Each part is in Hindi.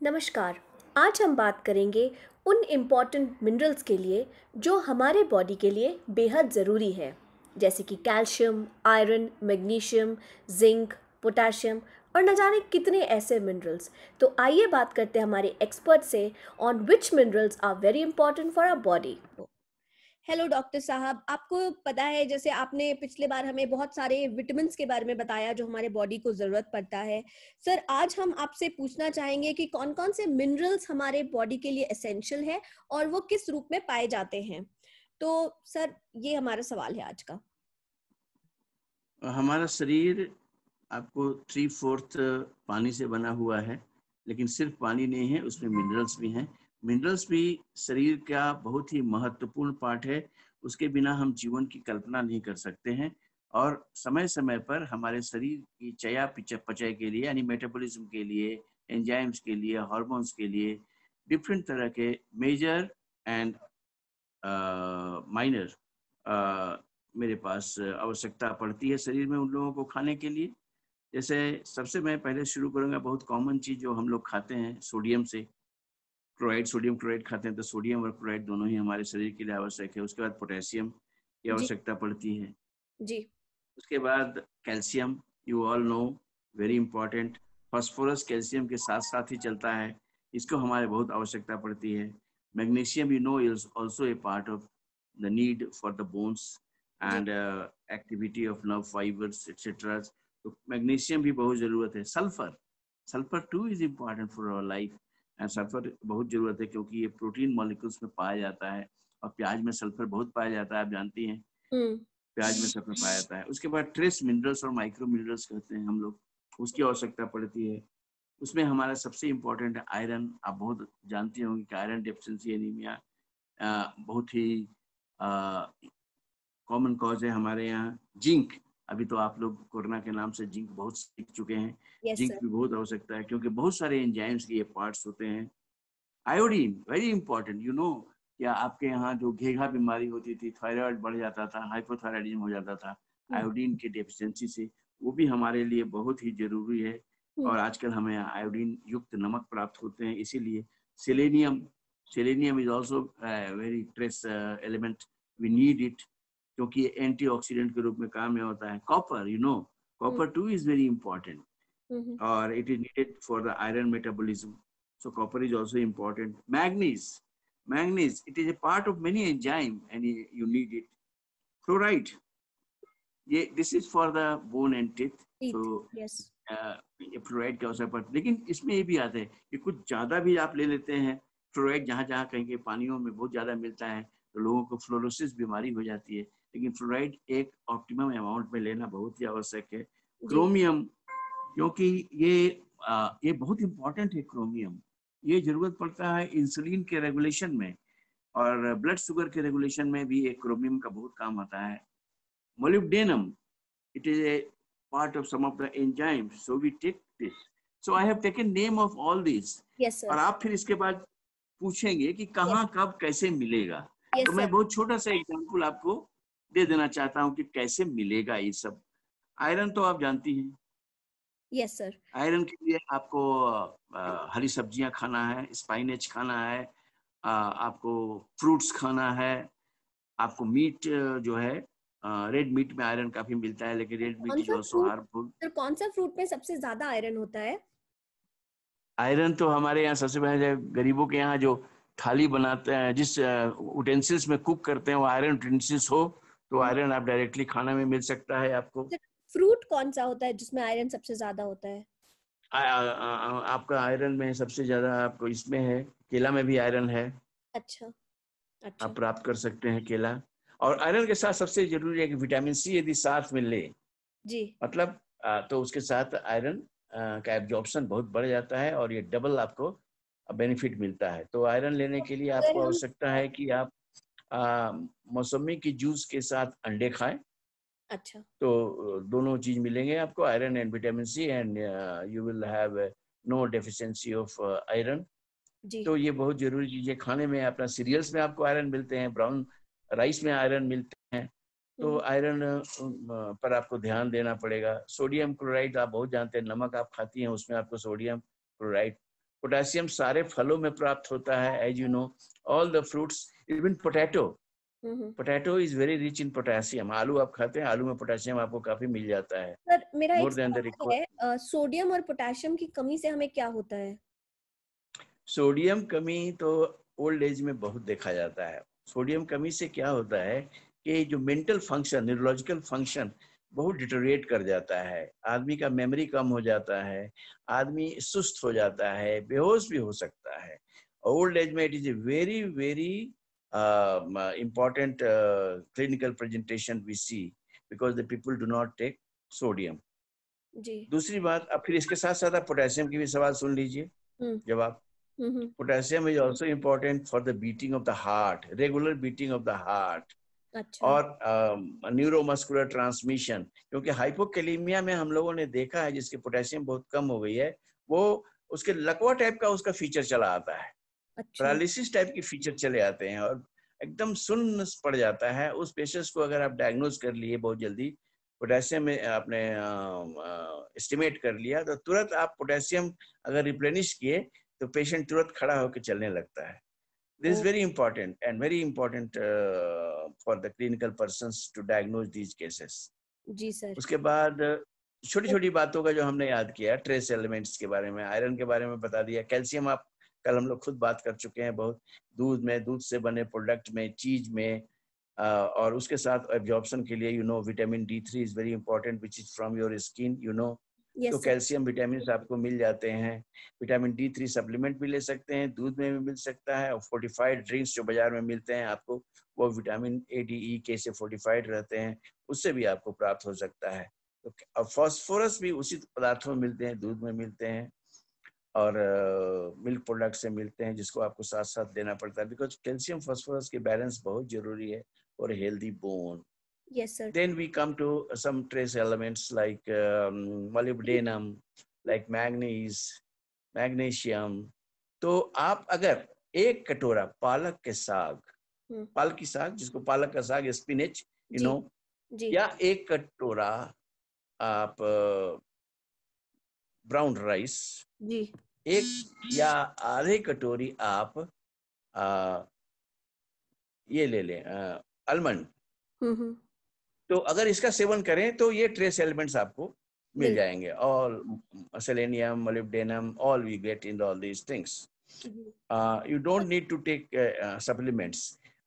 नमस्कार। आज हम बात करेंगे उन इम्पॉर्टेंट मिनरल्स के लिए जो हमारे बॉडी के लिए बेहद ज़रूरी है, जैसे कि calcium, iron, magnesium, zinc, potassium और न जाने कितने ऐसे मिनरल्स। तो आइए बात करते हैं हमारे एक्सपर्ट से on which minerals are very important for our body. Hello doctor साहब, आपको पता है जैसे आपने पिछले बार हमें बहुत सारे विटामिन्स के बारे में बताया जो हमारे बॉडी को ज़रूरत पड़ता है। सर, आज हम आपसे पूछना चाहेंगे कि कौन-कौन से मिनरल्स हमारे बॉडी के लिए एसेंशियल है और वो किस रूप में पाए जाते हैं? तो सर, ये हमारा सवाल है आज का। हमारा शरीर आपको 3/4 पानी से बना हुआ है, लेकिन सिर्फ पानी नहीं है, उसमें मिनरल्स भी हैं। मिनरल्स भी शरीर का बहुत ही महत्वपूर्ण पार्ट है, उसके बिना हम जीवन की कल्पना नहीं कर सकते हैं। और समय-समय पर हमारे शरीर की चयापचय के लिए यानी मेटाबॉलिज्म के लिए, एंजाइम्स के लिए, हार्मोन्स के लिए डिफरेंट तरह के मेजर एंड माइनर मेरे पास आवश्यकता पड़ती है शरीर में उन लोगों को खाने के लिए। जैसे सबसे मैं पहले शुरू करूँगा, बहुत कॉमन चीज़ जो हम लोग खाते हैं सोडियम से, क्लोराइड, सोडियम क्लोराइड खाते हैं, तो सोडियम और क्लोराइड दोनों ही हमारे शरीर के लिए आवश्यक है। उसके बाद पोटेशियम की जी, आवश्यकता पड़ती है। जी, उसके बाद calcium, you all know, very important. Phosphorus calcium के साथ-साथ ही चलता है, इसको हमारे बहुत आवश्यकता पड़ती है। Magnesium you know is also a part of the need for the bones जी, and activity of nerve fibres etcetera. तो मैग्नीशियम भी बहुत ज़रूरत है। Sulphur, sulphur too is important for our life and sulphur बहुत ज़रूरत है क्योंकि ये प्रोटीन मॉलिक्यूल्स में पाया जाता है और प्याज में सल्फर बहुत पाया जाता है, आप जानती हैं। हुँ, प्याज में सल्फर पाया जाता है। उसके बाद ट्रेस मिनरल्स और माइक्रो मिनरल्स कहते हैं हम लोग, उसकी आवश्यकता पड़ती है। उसमें हमारा सबसे इम्पोर्टेंट है आयरन। आप बहुत जानती होंगी कि आयरन डेफिशिएंसी एनीमिया बहुत ही कॉमन कॉज है हमारे यहाँ। जिंक, अभी तो आप लोग कोरोना के नाम से जिंक बहुत सीख चुके हैं। Yes zinc sir. भी बहुत आवश्यकता है क्योंकि बहुत सारे एंजाइम्स के ये पार्ट्स होते हैं। Iodine very important, you know, क्या आपके यहाँ जो घेघा बीमारी होती थी, थायराइड बढ़ जाता था, हाइपोथायराइडिज्म हो जाता था हुँ, आयोडीन की डेफिशिएंसी से, वो भी हमारे लिए बहुत ही जरूरी है। हुँ, और आजकल हमें आयोडीन युक्त नमक प्राप्त होते हैं, इसीलिए selenium, selenium is also very trace element, we need it क्योंकि ये एंटीऑक्सीडेंट के रूप में काम में होता है। Copper, you know, hmm, copper two is very important hmm, hmm. or it is needed for the iron metabolism. So copper is also important. Manganese, manganese, it is a part of many enzyme and you need it. Fluoride, ये this is for the bone and teeth. Teeth, So yes. ये फ्लोराइड के अवसर पर, लेकिन इसमें ये भी आता है कि कुछ ज्यादा भी आप ले लेते हैं फ्लोराइड, जहाँ जहाँ कहीं के पानियों में बहुत ज्यादा मिलता है तो लोगों को फ्लोरोसिस बीमारी हो जाती है। लेकिन फ्लोराइड एक ऑप्टिमम अमाउंट में लेना बहुत ही आवश्यक है। जी, क्रोमियम, क्योंकि ये बहुत इंपॉर्टेंट है क्रोमियम। ये जरूरत पड़ता है इंसुलिन के रेगुलेशन में और ब्लड शुगर के रेगुलेशन में भी एक क्रोमियम का बहुत काम आता है। Molybdenum, it is a part of some of the enzymes, so we take this. So I have taken name of all these। Yes sir, और आप फिर इसके बाद पूछेंगे कि यस, कहाँ कब कैसे मिलेगा, तो यस मैं सर, बहुत छोटा सा एग्जांपल आपको दे देना चाहता हूँ कि कैसे मिलेगा ये सब। आयरन तो आप जानती हैं, यस सर। आयरन के लिए आपको हरी सब्जियां खाना है, स्पाइनेच खाना है, आपको फ्रूट्स खाना है, आपको मीट जो है, रेड मीट में आयरन काफी मिलता है, लेकिन red meat is also harmful. कौन सा फ्रूट में सबसे ज्यादा आयरन होता है? आयरन तो हमारे यहाँ सबसे पहले गरीबों के यहाँ जो थाली बनाते हैं, जिस उटेंसिल्स में कुक करते हैं वो आयरन उटेंसिल्स हो, तो हम्म, आयरन आप डायरेक्टली खाना में मिल सकता है आपको। फ्रूट कौन सा होता है जिसमें आयरन सबसे ज्यादा होता है? आपका आयरन में सबसे ज्यादा आपको इसमें है, केला में भी आयरन है, अच्छा, आप अच्छा। प्राप्त कर सकते हैं केला। और आयरन के साथ सबसे जरूरी है कि विटामिन सी यदि साथ में ले, जी। मतलब तो उसके साथ आयरन का एब्जॉर्प्शन बहुत बढ़ जाता है और ये डबल आपको बेनिफिट मिलता है। तो आयरन लेने तो के लिए अगर आपको हम आवश्यकता है कि आप मौसमी की जूस के साथ अंडे खाएं, अच्छा, तो दोनों चीज मिलेंगे आपको, iron and vitamin C, and you will have no deficiency of iron. जी, तो ये बहुत जरूरी चीज है। खाने में अपना सीरियल्स में आपको आयरन मिलते हैं, ब्राउन राइस में आयरन मिलते हैं, तो हम्म, आयरन पर आपको ध्यान देना पड़ेगा। सोडियम क्लोराइड आप बहुत जानते हैं, नमक आप खाती हैं उसमें आपको सोडियम क्लोराइड पोटेशियम सारे फलों में प्राप्त होता है, as you know, all the fruits, even potato, hmm. Potato is very rich in potassium. आलू आप खाते हैं, आलू में पोटेशियम आपको काफी मिल जाता है, सर मेरा एक मोर देन द सवाल रिक्वायर्ड। है, सोडियम और पोटेशियम की कमी से हमें क्या होता है? सोडियम कमी तो ओल्ड एज में बहुत देखा जाता है। सोडियम कमी से क्या होता है कि जो मेंटल फंक्शन, न्यूरोलॉजिकल फंक्शन बहुत डिटोरेट कर जाता है, आदमी का मेमोरी कम हो जाता है, आदमी सुस्त हो जाता है, बेहोश भी हो सकता है। ओल्ड एज में it is a very very important clinical presentation we see because the people do not take sodium. जी। दूसरी बात, अब फिर इसके साथ साथ आप पोटेशियम की भी सवाल सुन लीजिए हम्म। जवाब। हम्म। Potassium is also important for the beating of the heart, regular beating of the heart, अच्छा। और न्यूरोमस्कुलर ट्रांसमिशन। क्योंकि हाइपोकैलिमिया में हम लोगों ने देखा है जिसकी पोटेशियम बहुत कम हो गई है, वो उसके लकवा टाइप का उसका फीचर चला आता है, अच्छा। पैरालिसिस टाइप की फीचर चले आते हैं और एकदम सुन्न पड़ जाता है। उस पेशेंट्स को अगर आप डायग्नोज कर लिए बहुत जल्दी, पोटेशियम में आपने एस्टिमेट कर लिया, तो तुरंत आप पोटेशियम अगर रिप्लेनिश किए तो पेशेंट तुरंत खड़ा होकर चलने लगता है। This oh. Is very important and very important for the clinical persons to diagnose these cases. जी सर। उसके बाद छोटी छोटी बातों का जो हमने याद किया, ट्रेस एलिमेंट्स के बारे में, आयरन के बारे में बता दिया, कैल्शियम आप कल हम लोग खुद बात कर चुके हैं बहुत, दूध में, दूध से बने प्रोडक्ट में, चीज में, और उसके साथ एब्जॉर्प्शन के लिए vitamin D3 is very important which is from your skin, तो यस सर। कैल्शियम विटामिन आपको मिल जाते हैं। विटामिन D3 सप्लीमेंट भी ले सकते हैं, दूध में भी मिल सकता है, और फोर्टिफाइड ड्रिंक्स जो बाजार में मिलते हैं आपको, वो vitamin A, D, E, K से फोर्टिफाइड रहते हैं, उससे भी आपको प्राप्त हो सकता है। तो फास्फोरस भी उसी पदार्थों में मिलते हैं, दूध में मिलते हैं और मिल्क प्रोडक्ट से मिलते हैं, जिसको आपको साथ साथ देना पड़ता है, बिकॉज कैल्शियम फास्फोरस की बैलेंस बहुत जरूरी है और healthy bone. Yes sir. Then we come to some trace elements like molybdenum, like manganese, magnesium. तो आप अगर एक कटोरा पालक के साग, हम्म। पालक की साग जिसको पालक का साग, स्पिनच, जी। जी। या एक कटोरा आप ब्राउन राइस, जी। एक या आधे कटोरी आप ये ले लें आलमंड, हम्म। तो अगर इसका सेवन करें तो ये ट्रेस एलिमेंट्स आपको मिल मिल। जाएंगे, all selenium, molybdenum, all we get in all these things. जी। You don't need to take supplements,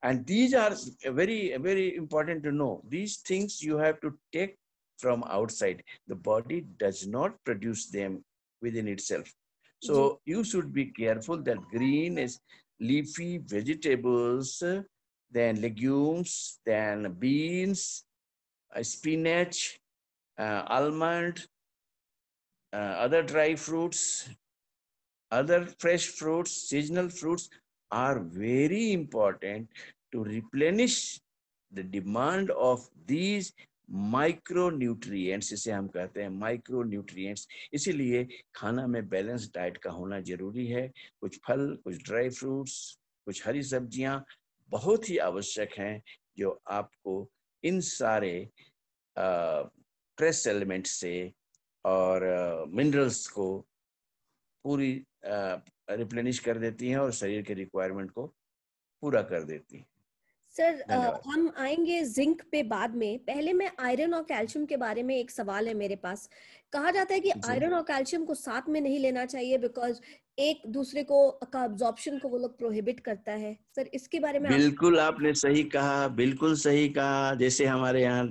and these are very important to know. These things you have to take from outside. The body does not produce them within itself, so जी। you should be careful that green is leafy vegetables, then legumes, then beans, spinach, almond, other dry fruits, other fresh fruits, seasonal fruits are very important to replenish the demand of these micronutrients, इसे हम कहते हैं माइक्रोन्यूट्रिएंट्स। इसीलिए खाना में बैलेंस डाइट का होना जरूरी है। कुछ फल, कुछ ड्राई फ्रूट्स, कुछ हरी सब्जियां बहुत ही आवश्यक हैं, जो आपको इन सारे ट्रेस एलिमेंट से और मिनरल्स को पूरी रिप्लेनिश कर देती हैं और शरीर के रिक्वायरमेंट को पूरा कर देती हैं। सर धन्यवाद। हम आएंगे जिंक पे बाद में, पहले मैं आयरन और कैल्शियम के बारे में एक सवाल है मेरे पास। कहा जाता है कि जी, आयरन और कैल्शियम को साथ में नहीं लेना चाहिए बिकॉज एक दूसरे को का अब्जॉर्प्शन को वो लोग प्रोहिबिट करता है। सर इसके बारे में आप। बिल्कुल आपने सही कहा, बिल्कुल सही कहा। जैसे हमारे यहाँ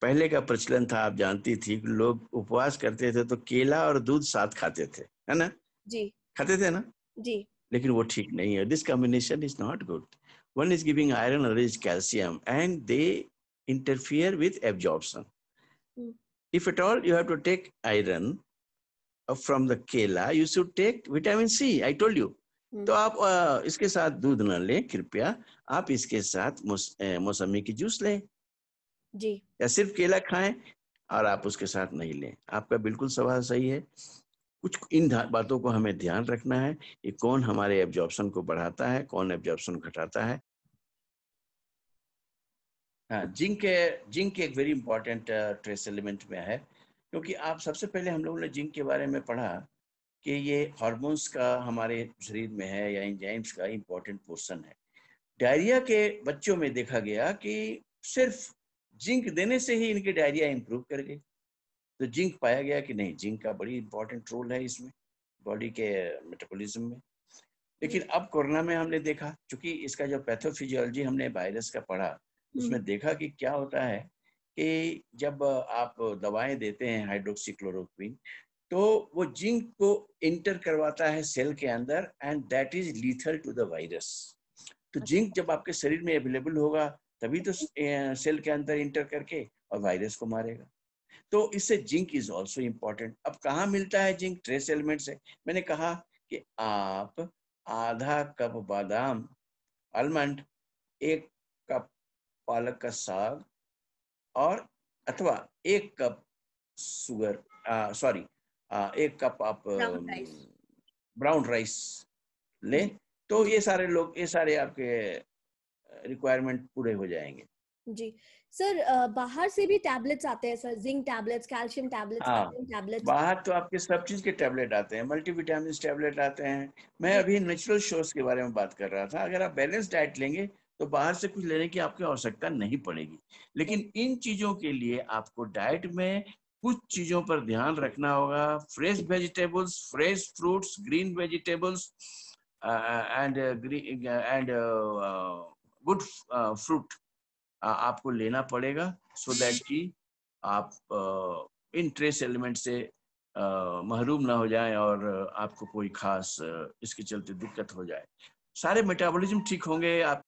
पहले का प्रचलन था, आप जानती थी, लोग उपवास करते थे तो केला और दूध साथ खाते थे, है ना? जी। खाते थे ना? जी। लेकिन वो ठीक नहीं है। This combination is not good. One is giving iron, other is calcium, and they interfere with absorption. Hmm. If at all you have to take iron from the kela, you should take vitamin C. I told you. तो आप इसके साथ दूध न लें कृपया, आप इसके साथ मौसमी की जूस लें, जी। या सिर्फ केला खाएं और आप उसके साथ नहीं लें। आपका बिल्कुल सवाल सही है। कुछ इन बातों को हमें ध्यान रखना है कि कौन हमारे एब्जॉर्प्शन को बढ़ाता है, कौन एब्जॉर्प्शन घटाता है। हाँ, जिंक एक वेरी इंपॉर्टेंट ट्रेस एलिमेंट में है, क्योंकि आप सबसे पहले हम लोगों ने जिंक के बारे में पढ़ा कि ये हार्मोन्स का हमारे शरीर में है या एंजाइम्स का इम्पोर्टेंट पोर्शन है। डायरिया के बच्चों में देखा गया कि सिर्फ जिंक देने से ही इनकी डायरिया इंप्रूव कर गई। तो जिंक पाया गया कि नहीं, जिंक का बड़ी इंपॉर्टेंट रोल है इसमें, बॉडी के मेटाबॉलिज्म में। लेकिन अब कोरोना में हमने देखा, क्योंकि इसका जो पैथोफिजियोलॉजी हमने वायरस का पढ़ा, उसमें देखा कि क्या होता है कि जब आप दवाएं देते हैं हाइड्रोक्सीक्लोरोक्विन, तो वो जिंक को इंटर करवाता है सेल के अंदर, and that is lethal to the virus. तो जिंक जब आपके शरीर में अवेलेबल होगा तभी तो सेल के अंदर इंटर करके और वायरस को मारेगा। तो इससे जिंक इज ऑल्सो इम्पोर्टेंट। अब कहाँ मिलता है जिंक? ट्रेस एलिमेंट से। मैंने कहा कि आप आधा कप बादाम, आलमंड, 1 कप पालक का साग, और अथवा 1 कप शुगर, सॉरी 1 कप आप ब्राउन राइस। ब्राउन राइस लें, तो ये सारे आपके रिक्वायरमेंट पूरे हो जाएंगे। जी सर, बाहर से भी टैबलेट्स आते हैं sir, zinc tablets, calcium tablets, हाँ, आयरन टैबलेट्स। बाहर तो आपके सब चीज के टैबलेट आते हैं, मल्टीविटामिन टैबलेट आते हैं। मैं अभी नेचुरल सोर्स के बारे में बात कर रहा था। अगर आप बैलेंस डाइट लेंगे तो बाहर से कुछ लेने की आपकी आवश्यकता नहीं पड़ेगी। लेकिन इन चीजों के लिए आपको डाइट में कुछ चीजों पर ध्यान रखना होगा। Fresh vegetables, fresh fruits, green vegetables and good fruit आपको लेना पड़ेगा, सो दैट कि आप इन ट्रेस एलिमेंट से महरूम ना हो जाएं और आपको कोई खास इसके चलते दिक्कत हो जाए। सारे मेटाबॉलिज्म ठीक होंगे, आप